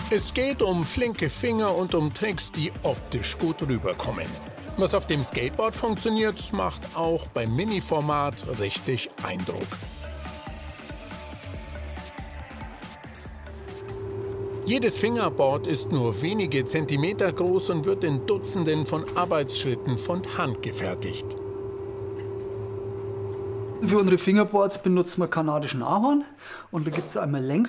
Es geht um flinke Finger und um Tricks, die optisch gut rüberkommen. Was auf dem Skateboard funktioniert, macht auch beim Mini-Format richtig Eindruck. Jedes Fingerboard ist nur wenige Zentimeter groß und wird in Dutzenden von Arbeitsschritten von Hand gefertigt. Für unsere Fingerboards benutzen wir kanadischen Ahorn. Und da gibt es einmal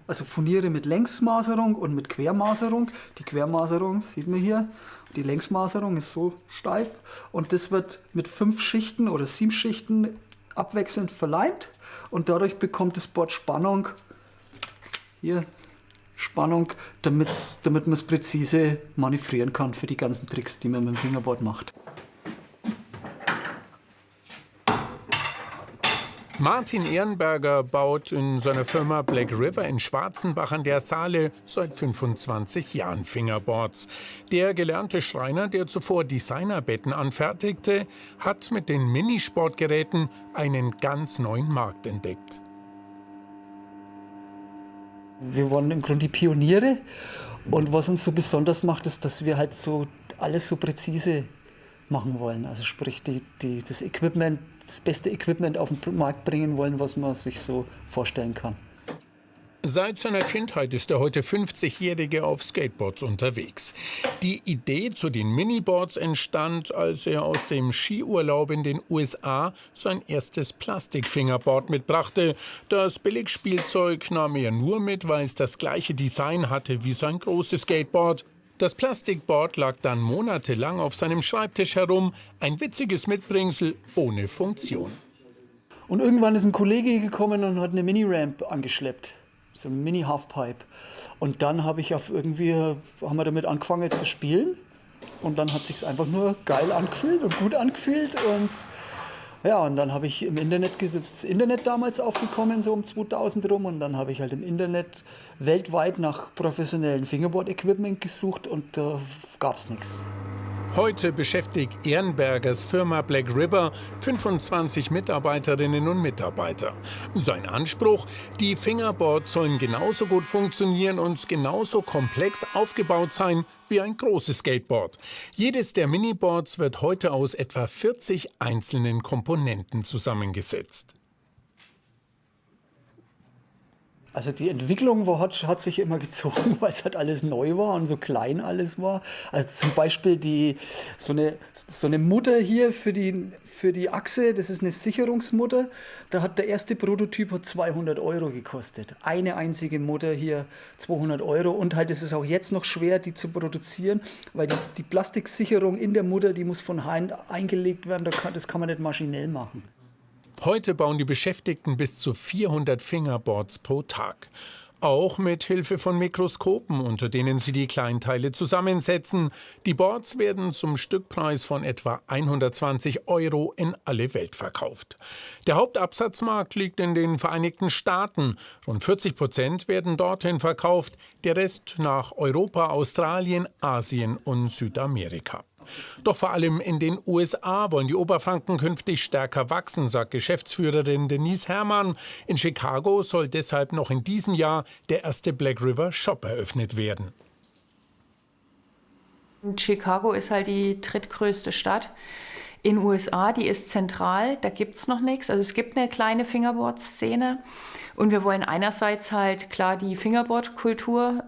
also Furniere mit Längsmaserung und mit Quermaserung. Die Quermaserung sieht man hier. Die Längsmaserung ist so steif. Und das wird mit 5 Schichten oder 7 Schichten abwechselnd verleimt. Und dadurch bekommt das Board Spannung. Hier Spannung, damit man es präzise manövrieren kann für die ganzen Tricks, die man mit dem Fingerboard macht. Martin Ehrenberger baut in seiner Firma Black River in Schwarzenbach an der Saale seit 25 Jahren Fingerboards. Der gelernte Schreiner, der zuvor Designerbetten anfertigte, hat mit den Minisportgeräten einen ganz neuen Markt entdeckt. Wir waren im Grunde die Pioniere. Und was uns so besonders macht, ist, dass wir halt so alles so präzise machen wollen. Also sprich, das Equipment, das beste Equipment auf den Markt bringen wollen, was man sich so vorstellen kann. Seit seiner Kindheit ist der heute 50-Jährige auf Skateboards unterwegs. Die Idee zu den Miniboards entstand, als er aus dem Skiurlaub in den USA sein erstes Plastikfingerboard mitbrachte. Das Billigspielzeug nahm er nur mit, weil es das gleiche Design hatte wie sein großes Skateboard. Das Plastikboard lag dann monatelang auf seinem Schreibtisch herum, ein witziges Mitbringsel ohne Funktion. Und irgendwann ist ein Kollege gekommen und hat eine Mini-Ramp angeschleppt, so eine Mini-Halfpipe. Und dann haben wir damit angefangen zu spielen. Und dann hat es sich einfach nur geil angefühlt und gut angefühlt. Und ja, und dann habe ich im Internet gesetzt, das Internet damals aufgekommen, so um 2000 rum. Und dann habe ich halt im Internet weltweit nach professionellen Fingerboard-Equipment gesucht und da gab es nichts. Heute beschäftigt Ehrenbergers Firma Black River 25 Mitarbeiterinnen und Mitarbeiter. Sein Anspruch: Die Fingerboards sollen genauso gut funktionieren und genauso komplex aufgebaut sein wie ein großes Skateboard. Jedes der Miniboards wird heute aus etwa 40 einzelnen Komponenten zusammengesetzt. Also die Entwicklung hat sich immer gezogen, weil es halt alles neu war und so klein alles war. Also zum Beispiel so eine Mutter hier für die Achse, das ist eine Sicherungsmutter. Da hat der erste Prototyp 200 € gekostet. Eine einzige Mutter hier 200 €. Und halt, es ist auch jetzt noch schwer, die zu produzieren, weil die Plastiksicherung in der Mutter, die muss von Hand eingelegt werden. Das kann man nicht maschinell machen. Heute bauen die Beschäftigten bis zu 400 Fingerboards pro Tag. Auch mit Hilfe von Mikroskopen, unter denen sie die Kleinteile zusammensetzen. Die Boards werden zum Stückpreis von etwa 120 € in alle Welt verkauft. Der Hauptabsatzmarkt liegt in den Vereinigten Staaten. Rund 40% werden dorthin verkauft, der Rest nach Europa, Australien, Asien und Südamerika. Doch vor allem in den USA wollen die Oberfranken künftig stärker wachsen, sagt Geschäftsführerin Denise Herrmann. In Chicago soll deshalb noch in diesem Jahr der erste Black River Shop eröffnet werden. Chicago ist halt die drittgrößte Stadt in den USA, die ist zentral, da gibt es noch nichts. Also es gibt eine kleine Fingerboard-Szene und wir wollen einerseits halt klar die Fingerboard-Kultur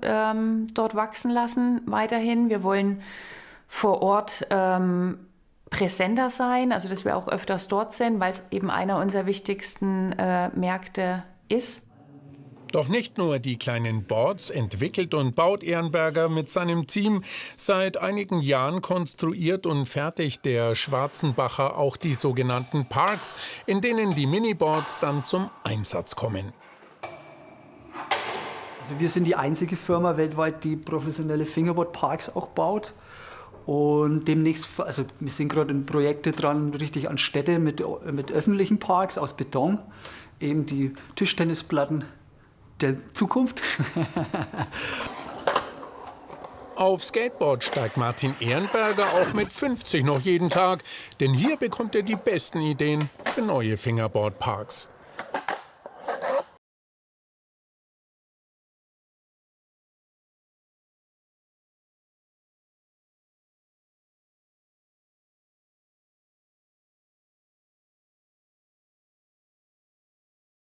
dort wachsen lassen weiterhin. Wir wollen vor Ort präsenter sein, also dass wir auch öfters dort sind, weil es eben einer unserer wichtigsten Märkte ist. Doch nicht nur die kleinen Boards entwickelt und baut Ehrenberger mit seinem Team. Seit einigen Jahren konstruiert und fertigt der Schwarzenbacher auch die sogenannten Parks, in denen die Miniboards dann zum Einsatz kommen. Also wir sind die einzige Firma weltweit, die professionelle Fingerboard-Parks auch baut. Und demnächst, also wir sind gerade in Projekte dran, richtig an Städte mit öffentlichen Parks aus Beton, eben die Tischtennisplatten der Zukunft. Auf Skateboard steigt Martin Ehrenberger auch mit 50 noch jeden Tag, denn hier bekommt er die besten Ideen für neue Fingerboard-Parks.